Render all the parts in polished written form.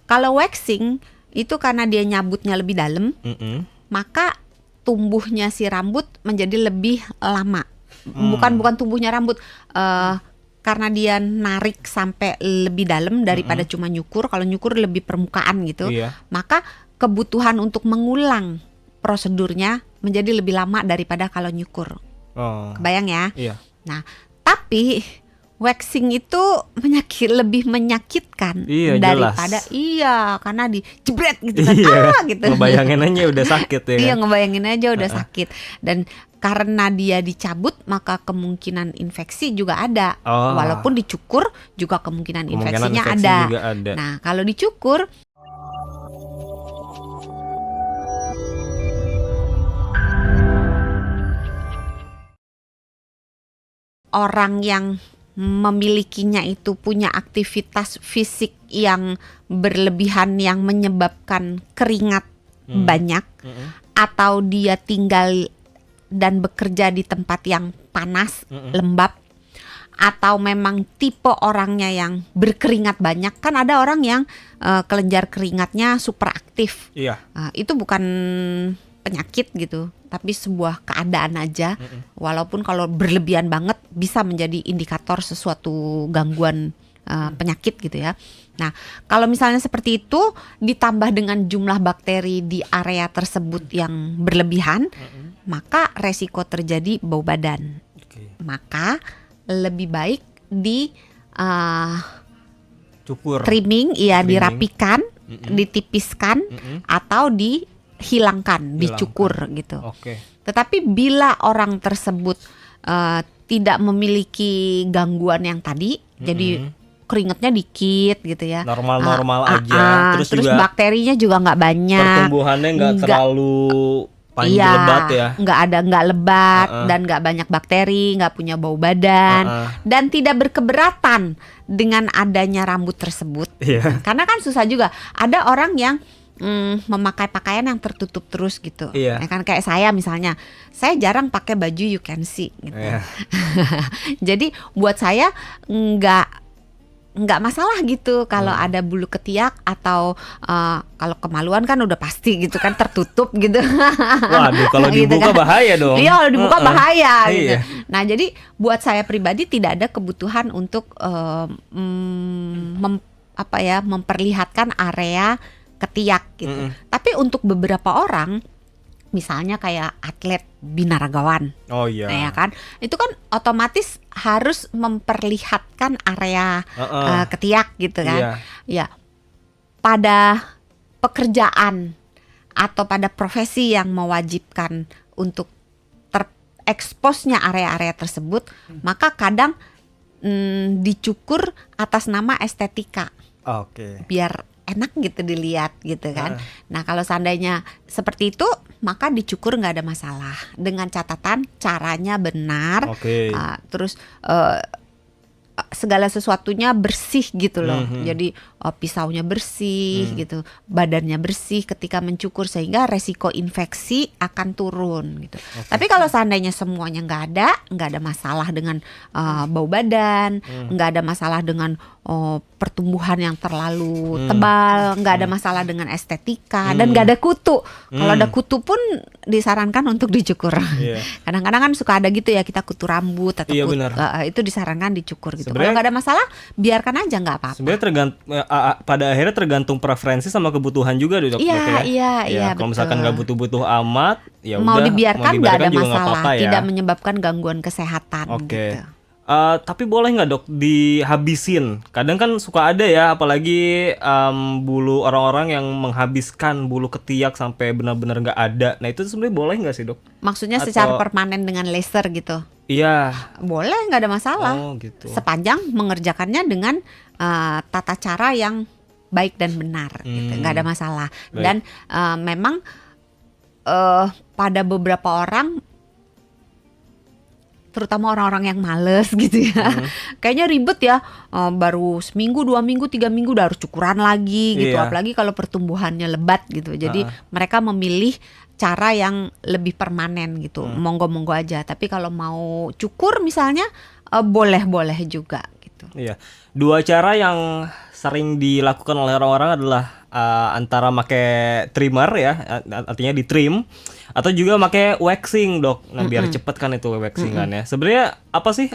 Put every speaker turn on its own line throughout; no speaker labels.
Kalau waxing itu karena dia nyabutnya lebih dalam, maka tumbuhnya si rambut menjadi lebih lama. Bukan tumbuhnya rambut, karena dia narik sampai lebih dalam daripada cuma nyukur. Kalau nyukur lebih permukaan gitu, maka kebutuhan untuk mengulang prosedurnya menjadi lebih lama daripada kalau nyukur. Kebayang ya?
Iya.
Nah, tapi waxing itu lebih menyakitkan daripada
jelas.
karena dijebret gitu kan. Gitu.
Ngebayangin aja udah sakit ya.
Iya, ngebayangin aja udah sakit. Dan karena dia dicabut, maka kemungkinan infeksi juga ada. Walaupun dicukur juga kemungkinan infeksinya
infeksi
ada.
Juga ada.
Nah, kalau dicukur orang yang memilikinya itu punya aktivitas fisik yang berlebihan yang menyebabkan keringat banyak, atau dia tinggal dan bekerja di tempat yang panas, lembab, atau memang tipe orangnya yang berkeringat banyak. Kan ada orang yang kelenjar keringatnya super aktif. Itu bukan penyakit gitu, tapi sebuah keadaan aja. Walaupun kalau berlebihan banget bisa menjadi indikator sesuatu gangguan penyakit gitu ya. Nah, kalau misalnya seperti itu ditambah dengan jumlah bakteri di area tersebut yang berlebihan, maka resiko terjadi bau badan. Maka lebih baik di
cukur,
trimming, dirapikan, ditipiskan, atau dihilangkan, dicukur gitu. Tetapi bila orang tersebut tidak memiliki gangguan yang tadi, jadi keringetnya dikit gitu ya,
normal aja, terus juga
bakterinya juga nggak banyak,
pertumbuhannya nggak terlalu panjang, lebat ya,
nggak lebat dan nggak banyak bakteri, nggak punya bau badan, dan tidak berkeberatan dengan adanya rambut tersebut. Karena kan susah juga, ada orang yang memakai pakaian yang tertutup terus gitu, ya kan, kayak saya misalnya, saya jarang pakai baju you can see gitu. Jadi buat saya nggak masalah gitu kalau ada bulu ketiak, atau kalau kemaluan kan udah pasti gitu kan, tertutup gitu.
Waduh, kalau dibuka gitu kan bahaya dong.
Iya, kalau dibuka bahaya gitu. Nah, jadi buat saya pribadi tidak ada kebutuhan untuk memperlihatkan area ketiak gitu. Tapi untuk beberapa orang, misalnya kayak atlet binaragawan, ya kan, itu kan otomatis harus memperlihatkan area ketiak gitu kan. Ya, pada pekerjaan atau pada profesi yang mewajibkan untuk tereksposnya area-area tersebut, maka kadang dicukur atas nama estetika. Biar enak gitu dilihat gitu kan. Nah, kalau seandainya seperti itu, maka dicukur nggak ada masalah, dengan catatan caranya benar, terus segala sesuatunya bersih gitu loh. Jadi pisaunya bersih gitu, badannya bersih ketika mencukur, sehingga resiko infeksi akan turun gitu. Tapi kalau seandainya semuanya nggak ada masalah dengan bau badan, nggak ada masalah dengan pertumbuhan yang terlalu tebal, nggak ada masalah dengan estetika, dan nggak ada kutu. Kalau ada kutu pun disarankan untuk dicukur. Kadang-kadang kan suka ada gitu ya, kita kutu rambut atau itu disarankan dicukur gitu. Kalau nggak ada masalah, biarkan aja, nggak apa-apa.
Sebenarnya pada akhirnya tergantung preferensi sama kebutuhan juga, dok.
Iya,
kalau misalkan nggak butuh-butuh amat, ya
mau
udah,
dibiarkan nggak ada
juga
masalah,
apa-apa,
tidak menyebabkan gangguan kesehatan. Gitu.
Tapi boleh nggak, dok, dihabisin? Kadang kan suka ada ya, apalagi bulu orang-orang yang menghabiskan bulu ketiak sampai benar-benar nggak ada. Nah, itu sebenarnya boleh nggak sih, dok?
Maksudnya secara permanen dengan laser gitu?
Iya.
Boleh, nggak ada masalah.
Gitu.
Sepanjang mengerjakannya dengan tata cara yang baik dan benar, gitu. Nggak ada masalah. Baik. Dan memang pada beberapa orang, terutama orang-orang yang males gitu ya, kayaknya ribet ya, baru seminggu, 2 minggu, 3 minggu udah harus cukuran lagi gitu. Apalagi kalau pertumbuhannya lebat gitu. Jadi mereka memilih cara yang lebih permanen gitu. Monggo-monggo aja. Tapi kalau mau cukur misalnya, boleh-boleh juga gitu.
Iya. 2 cara yang sering dilakukan oleh orang-orang adalah antara make trimmer ya, artinya di trim, atau juga make waxing dok. Nah biar cepet kan itu waxing kan ya. Sebenarnya apa sih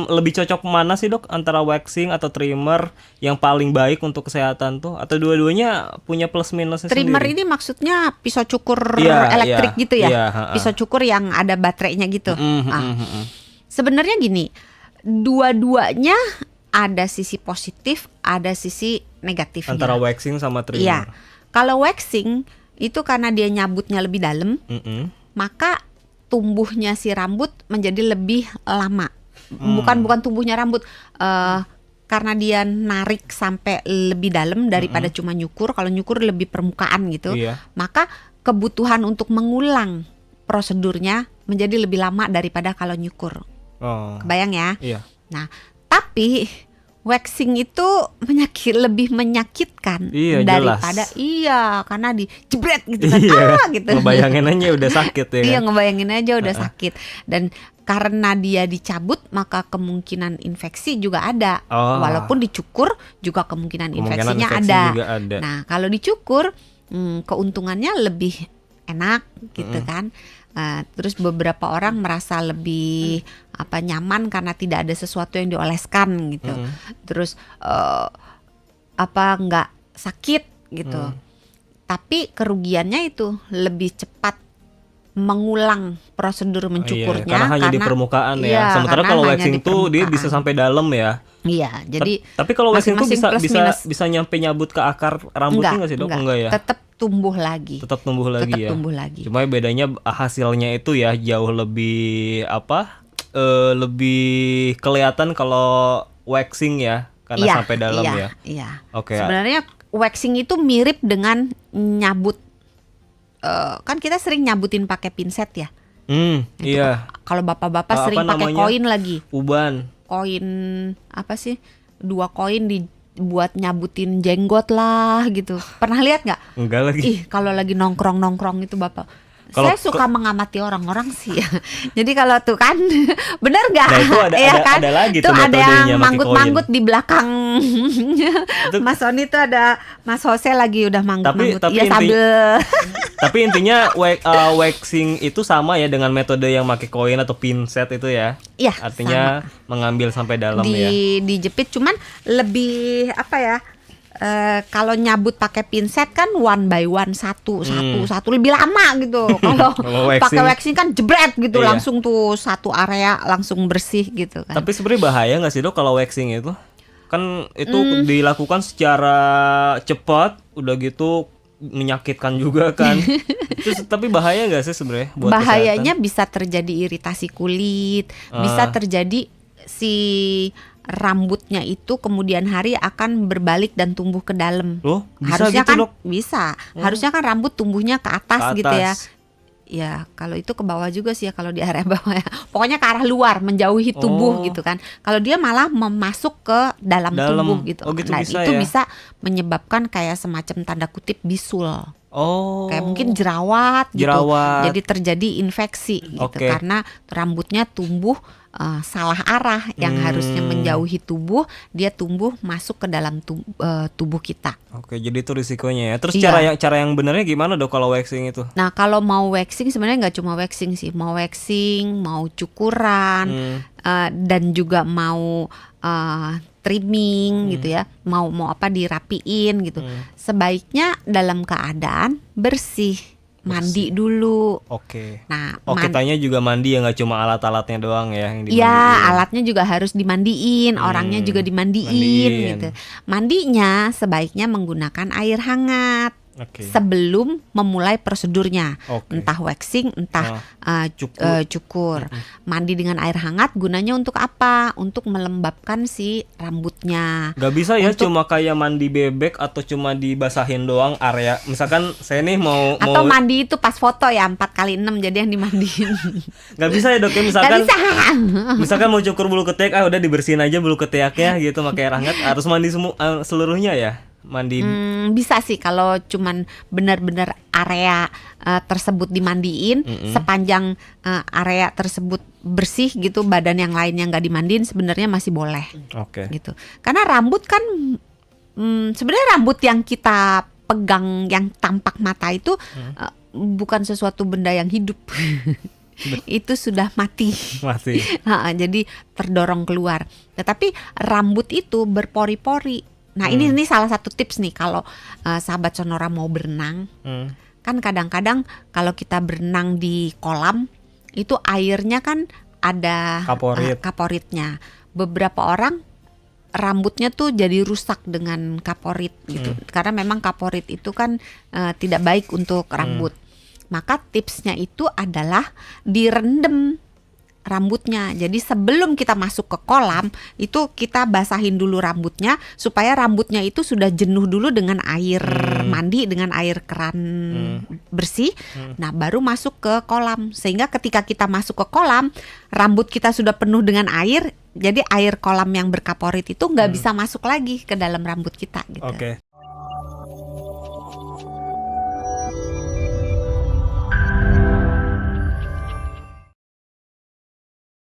lebih cocok mana sih dok antara waxing atau trimmer yang paling baik untuk kesehatan tuh? Atau dua-duanya punya plus minusnya
Trimmer
sendiri?
ini maksudnya pisau cukur
Iya,
elektrik
iya,
gitu ya?
iya,
Pisau cukur yang ada baterainya gitu.
Mm, mm,
Ah,
mm, mm.
Sebenarnya gini, dua-duanya ada sisi positif, ada sisi negatifnya.
Antara waxing sama trimmer.
Iya. Kalau waxing itu karena dia nyabutnya lebih dalam,
Mm-mm.
maka tumbuhnya si rambut menjadi lebih lama. Bukan tumbuhnya rambut, karena dia narik sampai lebih dalam daripada cuma nyukur. Kalau nyukur lebih permukaan gitu,
Iya.
maka kebutuhan untuk mengulang prosedurnya menjadi lebih lama daripada kalau nyukur.
Oh.
Kebayang ya?
Iya.
Nah, tapi waxing itu lebih menyakitkan
Iya,
daripada
jelas.
karena dijebret gitu kan.
Iya.
Gitu.
Ngebayangin aja udah sakit ya.
Iya,
Kan?
ngebayangin aja udah sakit. Dan karena dia dicabut, maka kemungkinan infeksi juga ada.
Oh.
Walaupun dicukur juga kemungkinan
Kemungkinan
infeksinya
infeksi
ada.
juga ada.
Nah, kalau dicukur keuntungannya lebih enak gitu kan. Terus beberapa orang merasa lebih nyaman karena tidak ada sesuatu yang dioleskan gitu. Terus nggak sakit gitu. Tapi kerugiannya itu lebih cepat mengulang prosedur mencukurnya
Iya, karena hanya di permukaan ya.
Iya,
Sementara
karena
kalau
hanya
waxing
di
tuh dia
permukaan.
bisa sampai dalam ya.
Iya, jadi
Tapi kalau waxing tuh
masing-masing plus minus.
bisa nyampe nyabut ke akar rambutnya nggak sih dok? Enggak ya.
Tetap tumbuh lagi.
Tetap tumbuh lagi
Tetap
ya.
tumbuh lagi.
Cuma bedanya hasilnya itu ya jauh lebih lebih kelihatan kalau waxing ya karena
Iya,
sampai dalam
iya,
ya.
Iya.
Oke.
Sebenarnya waxing itu mirip dengan nyabut. Kan kita sering nyabutin pakai pinset ya. Itu
Iya.
Kalau bapak-bapak
Apa
sering pakai
namanya?
koin lagi.
Uban.
Koin apa sih? 2 koin dibuat nyabutin jenggot lah gitu. Pernah lihat nggak?
Enggak lagi.
Ih, kalau lagi nongkrong itu bapak.
Kalau
Saya suka mengamati orang-orang sih ya. Jadi kalau tuh kan bener nggak?
Nah, itu ada-
Iya
ada- ada lagi tuh
ada
metodenya
yang
pakai
manggut-manggut di belakang.
Itu-
Mas Sony tuh ada Mas Jose lagi udah manggut-manggut.
tapi
Iya sambil
Tapi intinya waxing itu sama ya dengan metode yang pakai koin atau pinset itu ya.
Iya,
Artinya mengambil sampai dalam ya.
dijepit, cuman lebih kalau nyabut pakai pinset kan one by one satu lebih lama gitu. Kalau
Kalau
pakai waxing kan jebret gitu,
Iya.
langsung tuh satu area langsung bersih gitu kan.
Tapi sebenarnya bahaya nggak sih dok kalau waxing itu? Kan itu dilakukan secara cepat, udah gitu menyakitkan juga kan. Terus tapi bahaya nggak sih sebenarnya buat
Bahayanya
kesehatan?
bisa terjadi iritasi kulit, bisa terjadi si rambutnya itu kemudian hari akan berbalik dan tumbuh ke dalam.
Loh, bisa
Harusnya
gitu
kan
dok?
bisa. Harusnya kan rambut tumbuhnya ke atas,
Ke
gitu ya.
atas.
Ya, kalau itu ke bawah juga sih ya, kalau di area bawah ya. Pokoknya ke arah luar, menjauhi tubuh
Oh.
gitu kan. Kalau dia malah masuk ke dalam
Dalam.
tubuh gitu.
Oh, gitu
Nah,
bisa
itu
ya?
bisa menyebabkan kayak semacam tanda kutip bisul.
Oh.
Kayak mungkin jerawat gitu.
Jerawat.
Jadi terjadi infeksi gitu
Oke.
karena rambutnya tumbuh salah arah, yang harusnya menjauhi tubuh, dia tumbuh masuk ke dalam tubuh kita.
Oke, jadi itu risikonya ya. Terus
Iya.
cara yang benernya gimana dok kalau waxing itu?
Nah, kalau mau waxing sebenarnya nggak cuma waxing sih, mau waxing, mau cukuran, dan juga mau trimming gitu ya, mau dirapiin gitu. Sebaiknya dalam keadaan bersih, mandi dulu.
Oke.
Nah,
Oh, kitanya juga mandi ya, nggak cuma alat-alatnya doang ya yang dimandiin.
ya, alatnya juga harus dimandiin, orangnya juga dimandiin
mandiin.
gitu. Mandinya sebaiknya menggunakan air hangat
Oke.
sebelum memulai prosedurnya.
Oke.
Entah waxing, entah
cukur.
cukur. Mandi dengan air hangat gunanya untuk apa? Untuk melembabkan si rambutnya.
Gak bisa ya cuma kayak mandi bebek atau cuma dibasahin doang area. Misalkan saya nih mau
Atau mandi itu pas foto ya 4x6, jadi yang dimandiin.
Gak bisa ya dok ya,
Gak
misalkan
bisa.
misalkan mau cukur bulu ketiak, udah dibersihin aja bulu ketiaknya gitu pakai air hangat. Harus mandi seluruhnya ya, mandi.
Bisa sih kalau cuman benar-benar area tersebut dimandiin, sepanjang area tersebut bersih gitu, badan yang lainnya nggak dimandiin sebenarnya masih boleh
Oke.
gitu. Karena rambut kan sebenarnya rambut yang kita pegang yang tampak mata itu bukan sesuatu benda yang hidup. Itu sudah mati.
Masih.
Jadi terdorong keluar. Tetapi rambut itu berpori-pori. Nah, ini salah satu tips nih kalau sahabat Sonora mau berenang. Kan kadang-kadang kalau kita berenang di kolam itu airnya kan ada kaporitnya. Beberapa orang rambutnya tuh jadi rusak dengan kaporit gitu. Karena memang kaporit itu kan tidak baik untuk rambut. Maka tipsnya itu adalah direndam rambutnya. Jadi sebelum kita masuk ke kolam itu kita basahin dulu rambutnya supaya rambutnya itu sudah jenuh dulu dengan air mandi, dengan air keran bersih. Nah, baru masuk ke kolam. Sehingga ketika kita masuk ke kolam, rambut kita sudah penuh dengan air. Jadi air kolam yang berkaporit itu nggak bisa masuk lagi ke dalam rambut kita gitu.
Oke.